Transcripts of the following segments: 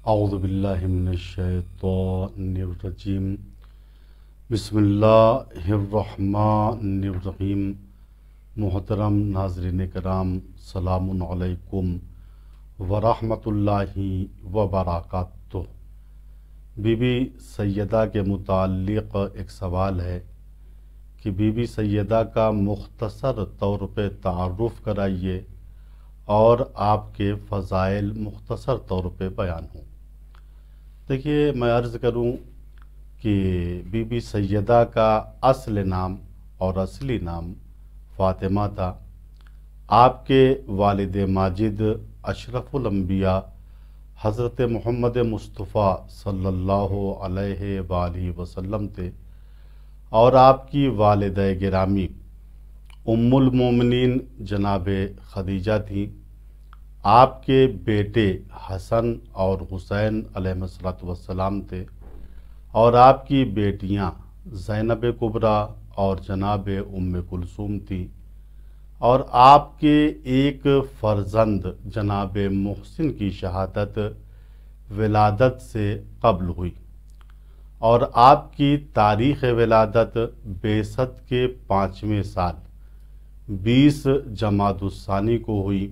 اعوذ باللہ من الشیطان الرجیم بسم اللہ الرحمن الرحیم۔ محترم ناظرین کرام، سلام علیکم ورحمۃ اللہ وبرکاتہ۔ بی بی سیدہ کے متعلق ایک سوال ہے کہ بی بی سیدہ کا مختصر طور پہ تعارف کرائیے اور آپ کے فضائل مختصر طور پہ بیان ہوں۔ دیکھیے، میں عرض کروں کہ بی بی سیدہ کا اصل نام اور اصلی نام فاطمہ تھا۔ آپ کے والد ماجد اشرف الانبیاء حضرت محمد مصطفیٰ صلی اللہ علیہ وآلہ وسلم تھے، اور آپ کی والدہ گرامی ام المومنین جناب خدیجہ تھیں۔ آپ کے بیٹے حسن اور حسین علیہ السلام تھے، اور آپ کی بیٹیاں زینب کبریٰ اور جناب ام کلثوم تھیں، اور آپ کے ایک فرزند جناب محسن کی شہادت ولادت سے قبل ہوئی، اور آپ کی تاریخ ولادت بعثت کے 5ویں سال 20 جمادی الثانی کو ہوئی۔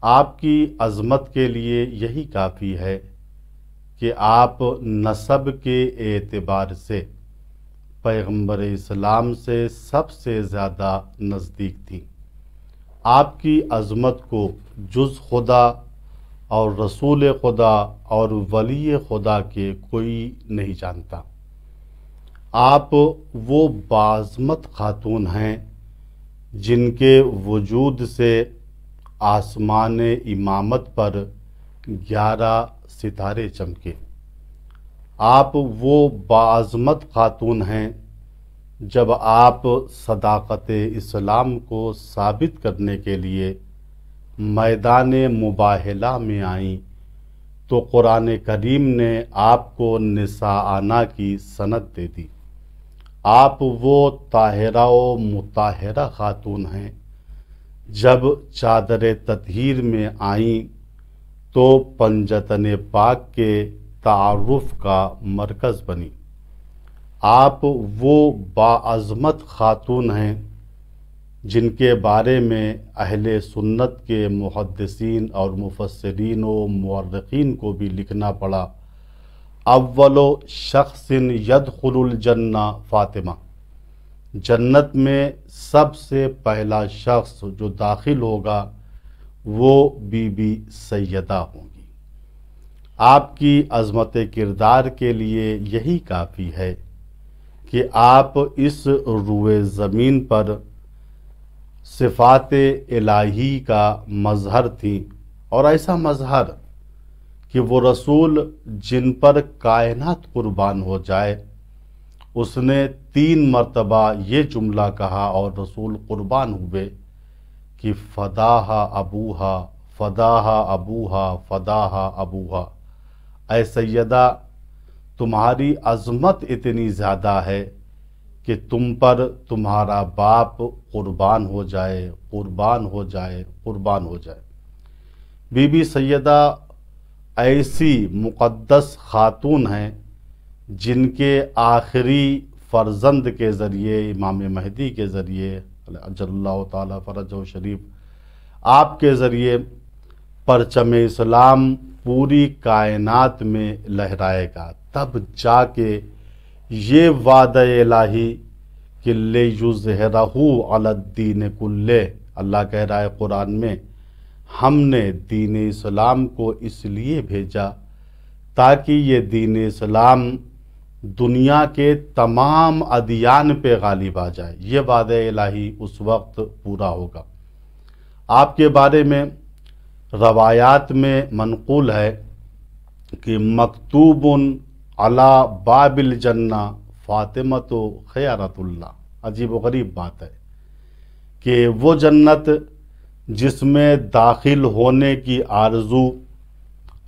آپ کی عظمت کے لیے یہی کافی ہے کہ آپ نسب کے اعتبار سے پیغمبر اسلام سے سب سے زیادہ نزدیک تھیں۔ آپ کی عظمت کو جز خدا اور رسول خدا اور ولی خدا کے کوئی نہیں جانتا۔ آپ وہ باعظمت خاتون ہیں جن کے وجود سے آسمان امامت پر 11 ستارے چمکے۔ آپ وہ باعظمت خاتون ہیں جب آپ صداقت اسلام کو ثابت کرنے کے لیے میدان مباہلہ میں آئیں تو قرآن کریم نے آپ کو نساءانہ کی سند دے دی۔ آپ وہ طاہرہ و مطہرہ خاتون ہیں جب چادر تطہیر میں آئیں تو پنجتن پاک کے تعارف کا مرکز بنی۔ آپ وہ باعظمت خاتون ہیں جن کے بارے میں اہل سنت کے محدثین اور مفسرین و مورخین کو بھی لکھنا پڑا، اول شخص یدخل الجنہ فاطمہ، جنت میں سب سے پہلا شخص جو داخل ہوگا وہ بی بی سیدہ ہوں گی۔ آپ کی عظمت کردار کے لیے یہی کافی ہے کہ آپ اس روئے زمین پر صفات الہی کا مظہر تھیں، اور ایسا مظہر کہ وہ رسول جن پر کائنات قربان ہو جائے، اس نے 3 مرتبہ یہ جملہ کہا اور رسول قربان ہوئے کہ فداہا ابوہا فداہا ابوہا فداہا ابوہا۔ اے سیدہ، تمہاری عظمت اتنی زیادہ ہے کہ تم پر تمہارا باپ قربان ہو جائے، قربان ہو جائے، قربان ہو جائے۔ بی بی سیدہ ایسی مقدس خاتون ہیں جن کے آخری فرزند کے ذریعے، امام مہدی کے ذریعے اجل اللہ تعالیٰ فرجہ شریف، آپ کے ذریعے پرچم اسلام پوری کائنات میں لہرائے گا۔ تب جا کے یہ وعدہ الہی کہ لِیُظْہِرَہُ عَلَى الدِّینِ کُلِّہ، اللہ کہہ رہا ہے قرآن میں، ہم نے دین اسلام کو اس لیے بھیجا تاکہ یہ دین اسلام دنیا کے تمام ادیان پہ غالب آ جائے۔ یہ وعدہ الہی اس وقت پورا ہوگا۔ آپ کے بارے میں روایات میں منقول ہے کہ مکتوب علی باب الجنہ فاطمۃ خیارۃ اللہ۔ عجیب و غریب بات ہے کہ وہ جنت جس میں داخل ہونے کی آرزو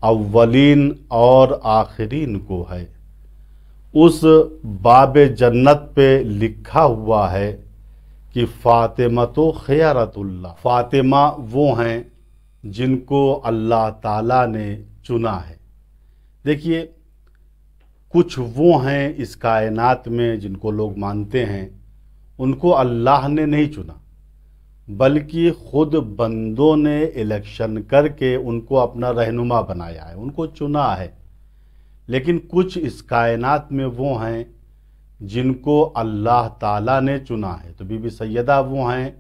اولین اور آخرین کو ہے، اس باب جنت پہ لکھا ہوا ہے کہ فاطمۃ خیارۃ اللہ، فاطمہ وہ ہیں جن کو اللہ تعالیٰ نے چنا ہے۔ دیکھیے، کچھ وہ ہیں اس کائنات میں جن کو لوگ مانتے ہیں، ان کو اللہ نے نہیں چنا، بلکہ خود بندوں نے الیکشن کر کے ان کو اپنا رہنما بنایا ہے، ان کو چنا ہے۔ لیکن کچھ اس کائنات میں وہ ہیں جن کو اللہ تعالیٰ نے چنا ہے۔ تو بی بی سیدہ وہ ہیں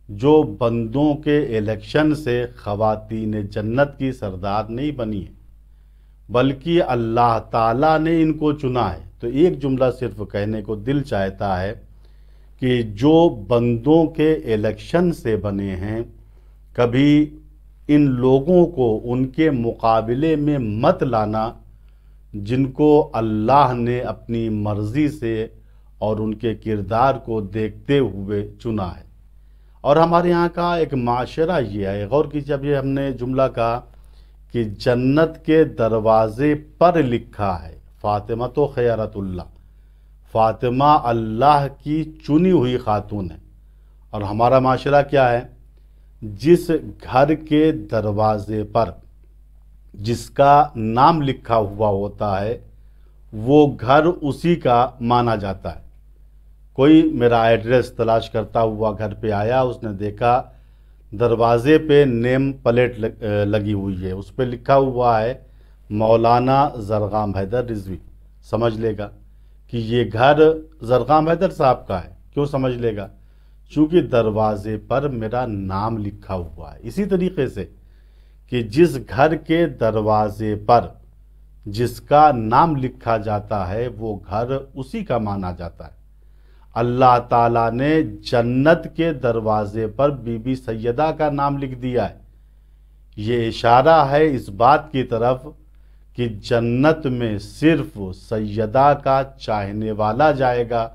جو بندوں کے الیکشن سے خواتین جنت کی سردار نہیں بنی ہیں، بلکہ اللہ تعالیٰ نے ان کو چنا ہے۔ تو ایک جملہ صرف کہنے کو دل چاہتا ہے کہ جو بندوں کے الیکشن سے بنے ہیں، کبھی ان لوگوں کو ان کے مقابلے میں مت لانا جن کو اللہ نے اپنی مرضی سے اور ان کے کردار کو دیکھتے ہوئے چنا ہے۔ اور ہمارے یہاں کا ایک معاشرہ یہ ہے، غور کیجیے، جب یہ ہم نے جملہ کہا کہ جنت کے دروازے پر لکھا ہے فاطمہ تو خیرت اللہ، فاطمہ اللہ کی چنی ہوئی خاتون ہے۔ اور ہمارا معاشرہ کیا ہے؟ جس گھر کے دروازے پر جس کا نام لکھا ہوا ہوتا ہے وہ گھر اسی کا مانا جاتا ہے۔ کوئی میرا ایڈریس تلاش کرتا ہوا گھر پہ آیا، اس نے دیکھا دروازے پہ نیم پلیٹ لگی ہوئی ہے، اس پہ لکھا ہوا ہے مولانا زرغام حیدر رضوی، سمجھ لے گا کہ یہ گھر زرغام حیدر صاحب کا ہے۔ کیوں سمجھ لے گا؟ چونکہ دروازے پر میرا نام لکھا ہوا ہے۔ اسی طریقے سے کہ جس گھر کے دروازے پر جس کا نام لکھا جاتا ہے وہ گھر اسی کا مانا جاتا ہے۔ اللہ تعالیٰ نے جنت کے دروازے پر بی بی سیدہ کا نام لکھ دیا ہے۔ یہ اشارہ ہے اس بات کی طرف کہ جنت میں صرف سیدہ کا چاہنے والا جائے گا،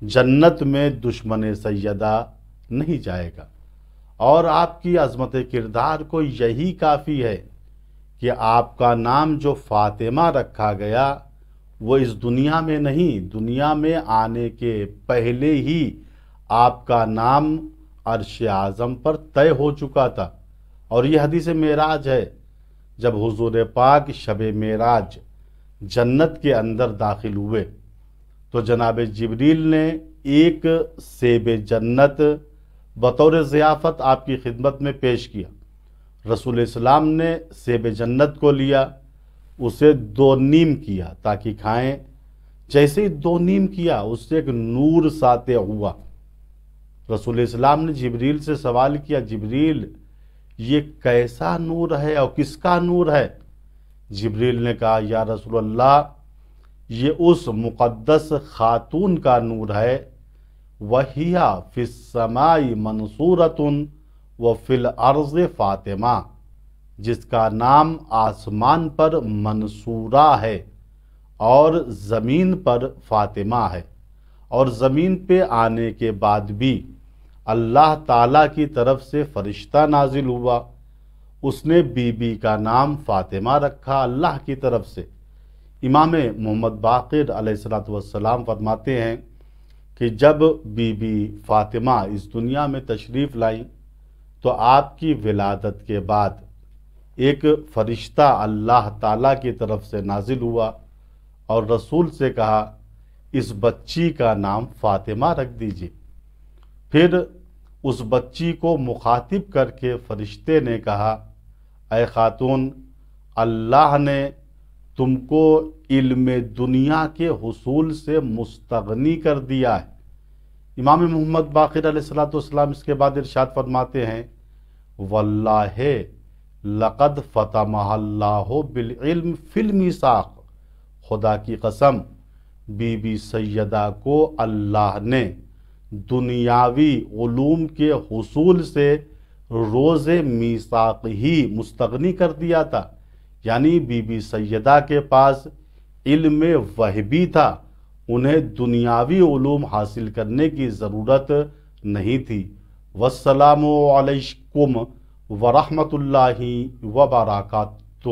جنت میں دشمن سیدہ نہیں جائے گا۔ اور آپ کی عظمت کردار کو یہی کافی ہے کہ آپ کا نام جو فاطمہ رکھا گیا وہ اس دنیا میں نہیں، دنیا میں آنے کے پہلے ہی آپ کا نام عرش اعظم پر طے ہو چکا تھا۔ اور یہ حدیث معراج ہے، جب حضور پاک شب معراج جنت کے اندر داخل ہوئے تو جناب جبریل نے ایک سیب جنت بطور ضیافت آپ کی خدمت میں پیش کیا۔ رسول اسلام نے سیب جنت کو لیا، اسے دو نیم کیا تاکہ کھائیں۔ جیسے ہی دو نیم کیا اس سے ایک نور ساطع ہوا۔ رسول اسلام نے جبریل سے سوال کیا، جبریل یہ کیسا نور ہے اور کس کا نور ہے؟ جبریل نے کہا، یا رسول اللہ یہ اس مقدس خاتون کا نور ہے، وَهِيَ فِي السَّمَاءِ مَنْصُورَةٌ وَفِي الْأَرْضِ فاطمہ، جس کا نام آسمان پر منصورہ ہے اور زمین پر فاطمہ ہے۔ اور زمین پہ آنے کے بعد بھی اللہ تعالیٰ کی طرف سے فرشتہ نازل ہوا، اس نے بی بی کا نام فاطمہ رکھا اللہ کی طرف سے۔ امام محمد باقر علیہ السلام فرماتے ہیں کہ جب بی بی فاطمہ اس دنیا میں تشریف لائیں تو آپ کی ولادت کے بعد ایک فرشتہ اللہ تعالیٰ کی طرف سے نازل ہوا اور رسول سے کہا اس بچی کا نام فاطمہ رکھ دیجیے۔ پھر اس بچی کو مخاطب کر کے فرشتے نے کہا، اے خاتون، اللہ نے تم کو علم دنیا کے حصول سے مستغنی کر دیا ہے۔ امام محمد باقر علیہ السلام اس کے بعد ارشاد فرماتے ہیں، واللہ لقد فتمہ اللہ بالعلم فی المیثاق، خدا کی قسم بی بی سیدہ کو اللہ نے دنیاوی علوم کے حصول سے روز میثاق ہی مستغنی کر دیا تھا۔ یعنی بی بی سیدہ کے پاس علم وحبی تھا، انہیں دنیاوی علوم حاصل کرنے کی ضرورت نہیں تھی۔ والسلام علیکم ورحمۃ اللہ وبرکاتہ۔